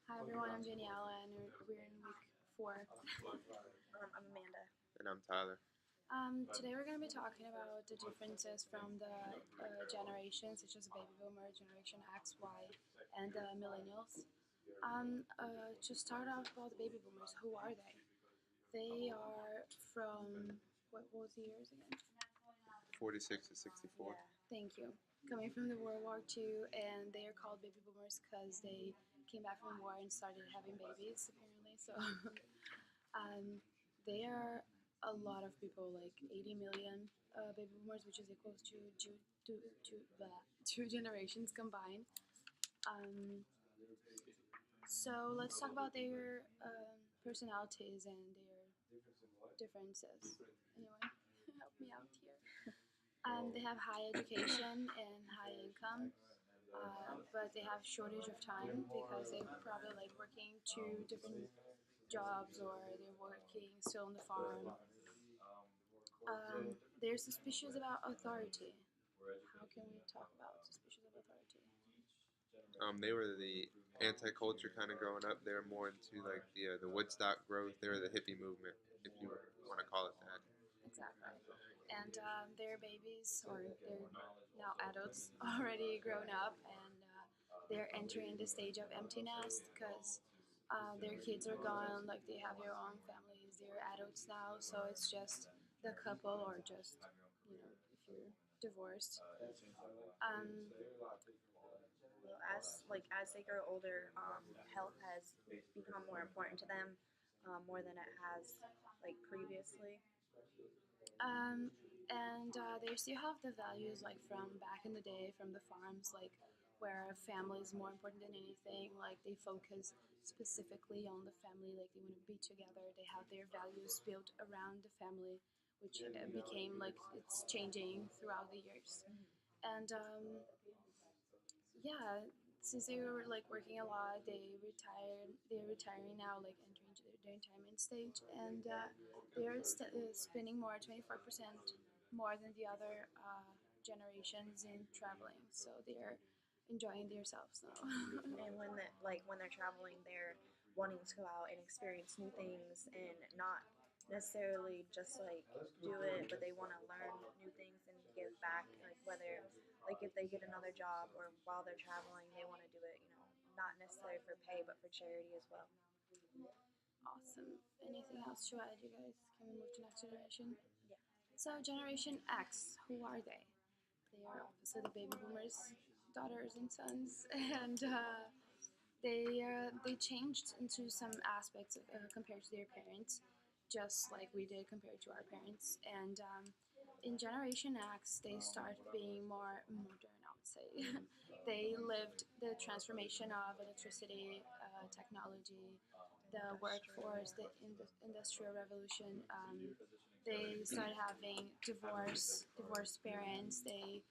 Hi everyone, I'm Daniela and we're in week 4. I'm Amanda. And I'm Tyler. Today we're going to be talking about the differences from the generations, such as baby boomer, Generation X, Y, and the millennials. To start off about the baby boomers, who are they? They are from, what was the years again? 46 to 64. Yeah. Thank you. Coming from the World War II, and they are called baby boomers because they came back from war and started having babies, apparently. So, um, they are a lot of people, like 80 million baby boomers, which is equal to two generations combined. Um, so let's talk about their personalities and their differences. Anyway, help me out here. They have high education and high income, but they have shortage of time because they probably like working two different jobs or they're working still on the farm. They're suspicious about authority. How can we talk about suspicious of authority? They were the anti-culture kind of growing up. They were more into like the Woodstock growth. They were the hippie movement, if you want to call it that. Exactly. And their babies, or they're now adults, already grown up, and they're entering the stage of empty nest because their kids are gone. Like they have their own families. They're adults now, so it's just the couple, or just if you're divorced. Um, Well, as they grow older, health has become more important to them, more than it has like previously. Um, and they still have the values like from back in the day, from the farms, like where family is more important than anything. Like they focus specifically on the family, like they want to be together. They have their values built around the family, which became like it's changing throughout the years. And yeah, since they were like working a lot, they retired. They're retiring now, like entering into their retirement stage, and they're spending more, 24% more than the other generations in traveling. So they're enjoying themselves now. And when they're traveling, they're wanting to go out and experience new things and not necessarily just like do it, but they want to learn new things and give back. Like whether like if they get another job or while they're traveling, they want to do it. Not necessarily for pay, but for charity as well. Awesome. Anything else to add, you guys? Can we move to next generation? Yeah. So Generation X, who are they? They are obviously the baby boomers, daughters and sons, and they changed into some aspects compared to their parents, just like we did compared to our parents. And in Generation X, they start being more modern, I would say. They lived the transformation of electricity, technology, the workforce, the industrial revolution. They started having divorced parents. They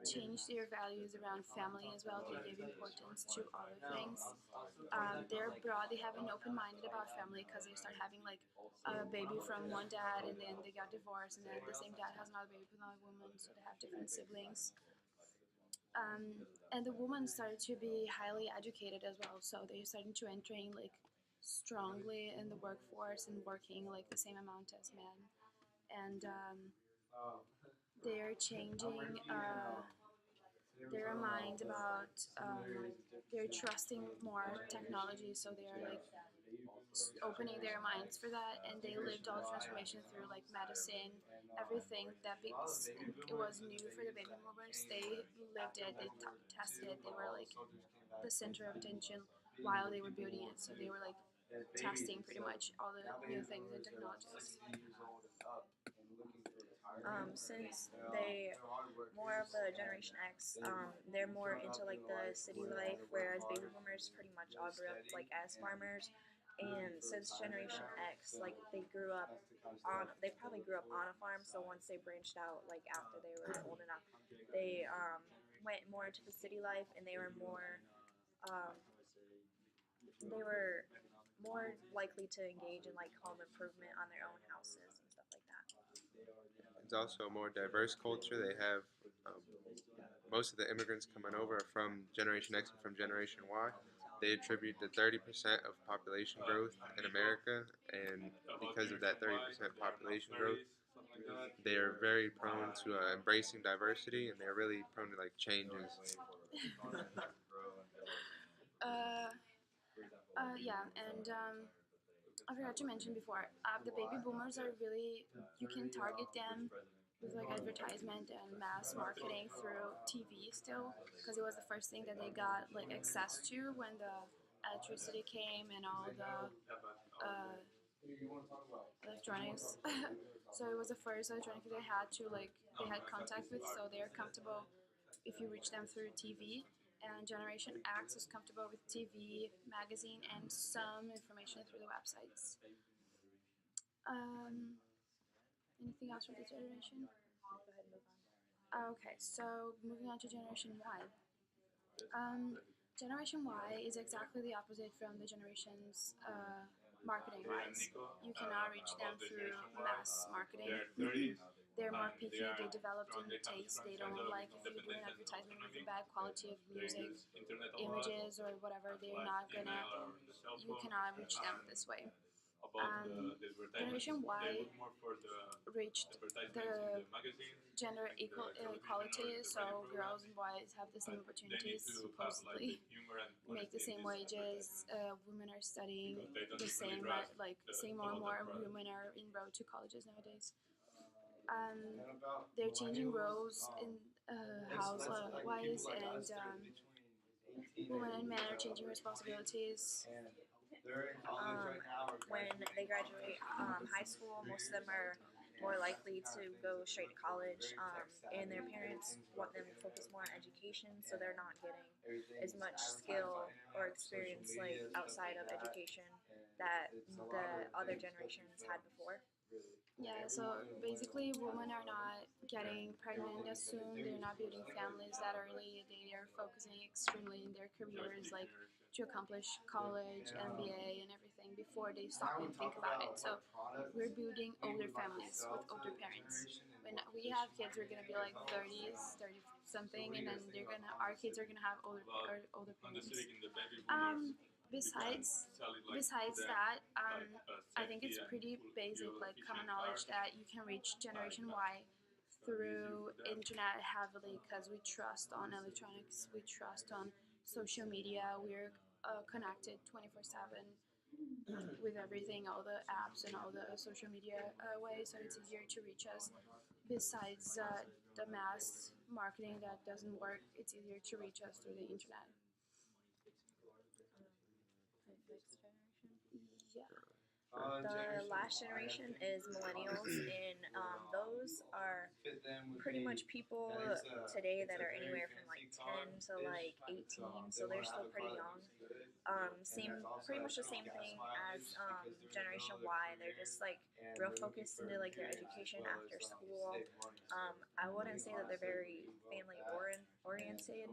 changed their values around family as well. They give importance to other things. They're broad. They have an open-minded about family because they start having like a baby from one dad, and then they got divorced, and then the same dad has another baby with another woman, so they have different siblings. And the women started to be highly educated as well, so they're starting to entering like strongly in the workforce and working like the same amount as men. And they're changing their mind about they're trusting more technology, so they're like opening their minds for that, and they lived all the transformation through like medicine, everything that it was new for the baby boomers. They lived it, they tested it, they were like the center of attention while they were building it, so they were like testing pretty much all the new things and technologies. Since they more of the Generation X, they're more into like the city life, whereas baby boomers pretty much all grew up like as farmers. And since Generation X, like they probably grew up on a farm. So once they branched out, like after they were old enough, they went more into the city life, and um, they were more likely to engage in like home improvement on their own houses and stuff like that. It's also a more diverse culture. They have um, most of the immigrants coming over are from Generation X and from Generation Y. they attribute the 30% of population growth in America, and because of that 30% population growth, they are very prone to embracing diversity, and they're really prone to like changes. uh, yeah, and I forgot to mention before, the baby boomers are really, you can target them with like advertisement and mass marketing through TV still, because it was the first thing that they got like access to when the electricity came and all the electronics. So it was the first electronic they had to like they had contact with, so they're comfortable if you reach them through TV. And Generation X is comfortable with TV, magazine, and some information through the websites. Um, Anything else for this generation? Okay, so moving on to Generation Y. Generation Y is exactly the opposite from the generations marketing wise. You cannot reach them through mass marketing. They're more picky, they developed in taste, they don't like if you do an advertisement with a bad quality of music, images, or whatever, you cannot reach them this way. Generation Y reached the gender equality, so girls and boys have the same opportunities, supposedly, make the same wages, women are studying the same, like same or more women are enrolled to colleges nowadays. They're changing roles in house-wise, and women and men are changing responsibilities. When they graduate high school, most of them are more likely to go straight to college, and their parents want them to focus more on education, so they're not getting as much skill or experience like outside of education that the other generations had before. Yeah, so basically, women are not getting pregnant as soon. They're not building families that early. They are focusing extremely in their careers, like to accomplish college, MBA, and everything before they stop and think about it. So we're building older families with older parents. When we have kids, we're gonna be like 30s, 30 something, and then our kids are gonna have older parents. Besides that, I think it's pretty basic, like common knowledge that you can reach Generation Y through internet heavily because we trust on electronics, we trust on social media, we're connected 24/7 with everything, all the apps and all the social media ways, so it's easier to reach us. Besides the mass marketing that doesn't work, it's easier to reach us through the internet. Yeah. The last generation is millennials, and those are pretty much people today that are anywhere from like 10 to like 18, so they're still pretty young. Pretty much the same thing as Generation Y. They're just like real focused into like their education after school. I wouldn't say that they're very family oriented.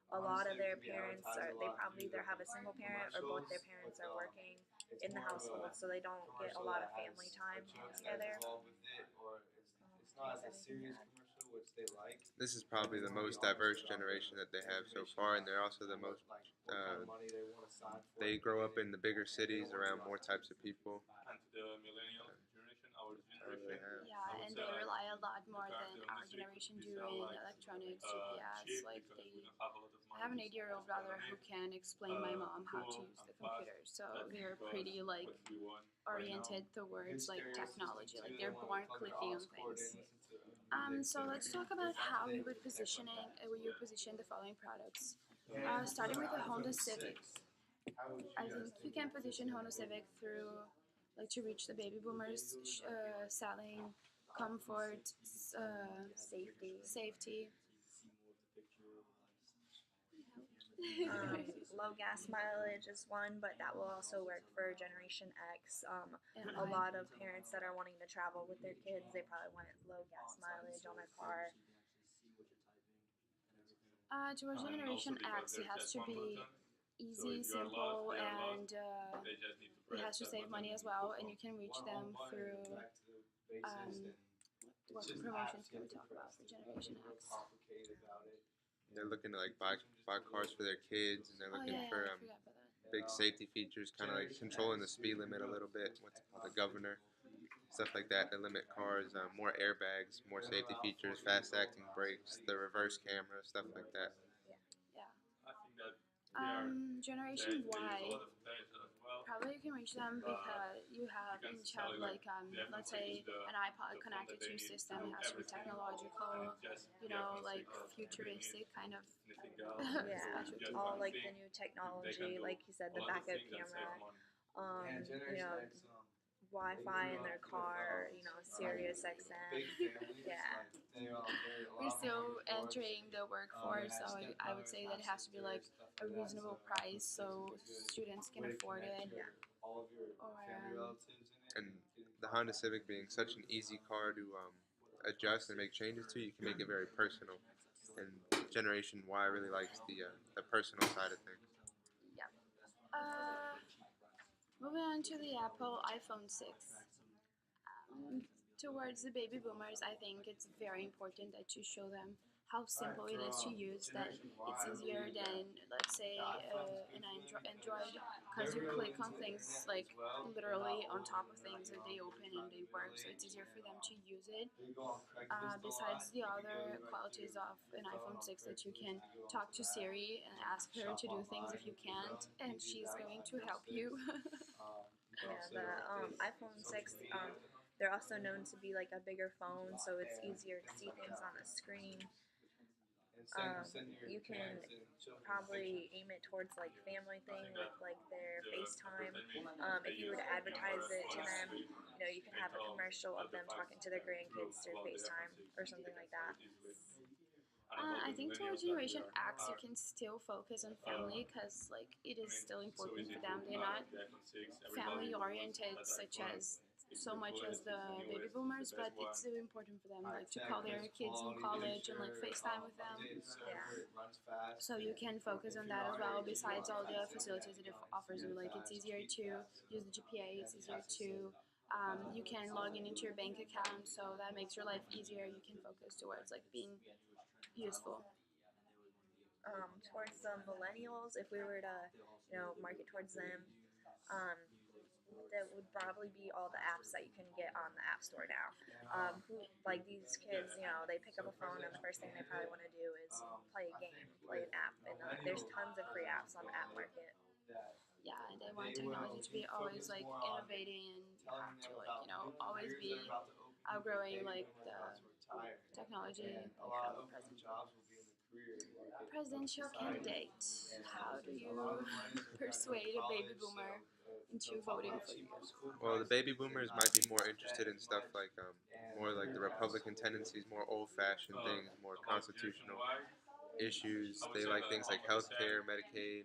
A lot of their parents they probably either have a single parent or both their parents are working in the household, so they don't get a lot of family time together. This is probably the most diverse generation that they have so far, and they're also the most. They grow up in the bigger cities around more types of people. Yeah, and they rely a lot more than our generation do in electronics, GPS. Like I have an 8-year-old brother who can explain my mom how to use the computer. So they're pretty like oriented towards like technology. Like they're born clicking on things. So let's talk about how we would position the following products. Starting with the Honda Civic. I think you can position Honda Civic through like to reach the baby boomers, selling comfort, safety. Low gas mileage is one, but that will also work for Generation X. And A lot of parents that are wanting to travel with their kids, they probably want low gas mileage on their car. Towards Generation X, it has to be easy, simple, and it has to save money as well. And you can reach them through what promotions can we talk about for Generation X? They're looking to like buy cars for their kids, and they're Oh looking yeah, for I forgot about that. big safety features, kind of like controlling the speed limit a little bit. What's it called, the governor, stuff like that. To limit cars, more airbags, more safety features, fast acting brakes, the reverse camera, stuff like that. Yeah. Generation Y, probably you can reach them because you have each have like let's say an iPod connected to your system. It has to be technological, like futuristic kind of Yeah, specialty. all like the new technology, like you said, the backup camera, you know, Wi-Fi in their car, Sirius XM. Yeah. We're still entering the workforce, so I would say that it has to be like a reasonable price so students can afford it. Yeah. Or And the Honda Civic being such an easy car to adjust and make changes to, you can make it very personal. And Generation Y really likes the personal side of things. yeah. Moving on to the Apple iPhone 6. Towards the baby boomers, I think it's very important that you show them how simple it is to use, that it's easier than, let's say, an Android, because you click on things like literally on top of things and they open and they work, so it's easier for them to use it. Besides the other qualities of an iPhone 6, that you can talk to Siri and ask her to do things if you can't, and she's going to help you. Yeah, the iPhone 6, they're also known to be like a bigger phone, so it's easier to see things on the screen. You can probably aim it towards like family thing with like their FaceTime. If you were to advertise it to them, you can have a commercial of them talking to their grandkids through FaceTime or something like that. I think towards Generation X, you can still focus on family because, like, it is still important for them. They're not family oriented, such as so much as the baby boomers, but it's still important for them, like, to call their kids in college and like FaceTime with them. Yeah. So you can focus on that as well. Besides all the facilities that it offers you, like it's easier to use the GPA. It's easier to you can log in into your bank account, so that makes your life easier. You can focus towards like being useful. Towards the millennials, if we were to, market towards them, that would probably be all the apps that you can get on the App Store now. Like these kids, they pick up a phone and the first thing they probably want to do is play a game, play an app, and there's tons of free apps on the app market. Yeah, and they want technology to be always like innovating, and you have to like always be outgrowing like the technology of presidential candidate. How do you persuade a baby boomer into voting for you? Well, the baby boomers might be more interested in stuff like more like the Republican tendencies, more old-fashioned things, more constitutional issues. They like things like healthcare, Medicaid,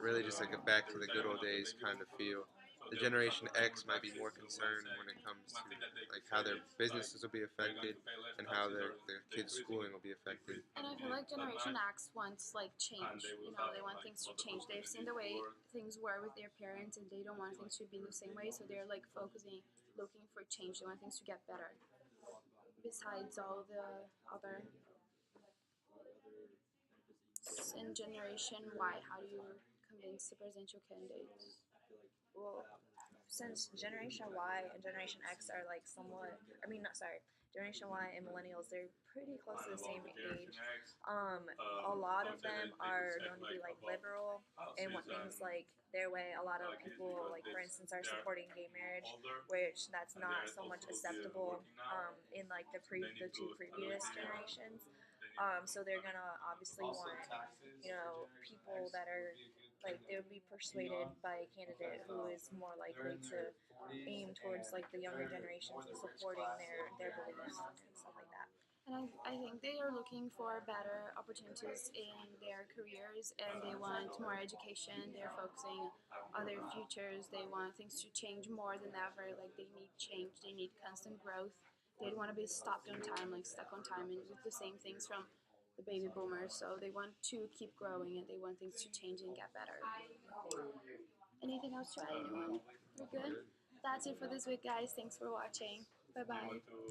really just like a back to the good old days kind of feel. The Generation X might be more concerned when it comes to like how their businesses will be affected and how their kids' schooling will be affected. And I feel like Generation X wants like change. They want things to change. They've seen the way things were with their parents, and they don't want things to be the same way. So they're like looking for change. They want things to get better. Besides all the other. In Generation Y, how do you convince the presidential candidates? Well, since Generation Y and Generation X are like somewhat, Generation Y and millennials, they're pretty close to the same age. A lot of them are known to be like liberal and want things like their way. A lot of people, like for instance, are supporting gay marriage, which that's not so much acceptable in like the two previous generations. So they're gonna obviously want, people that are like they would be persuaded by a candidate who is more likely to aim towards like the younger generations and supporting their beliefs and stuff like that. And I think they are looking for better opportunities in their careers, and they want more education. They're focusing on their futures. They want things to change more than ever. Like they need change. They need constant growth. They don't want to be stopped on time, like stuck on time, and with the same things from the baby boomers. So they want to keep growing, and they want things to change and get better. Anything else to add, anyone? We're good? That's it for this week, guys. Thanks for watching. Bye-bye.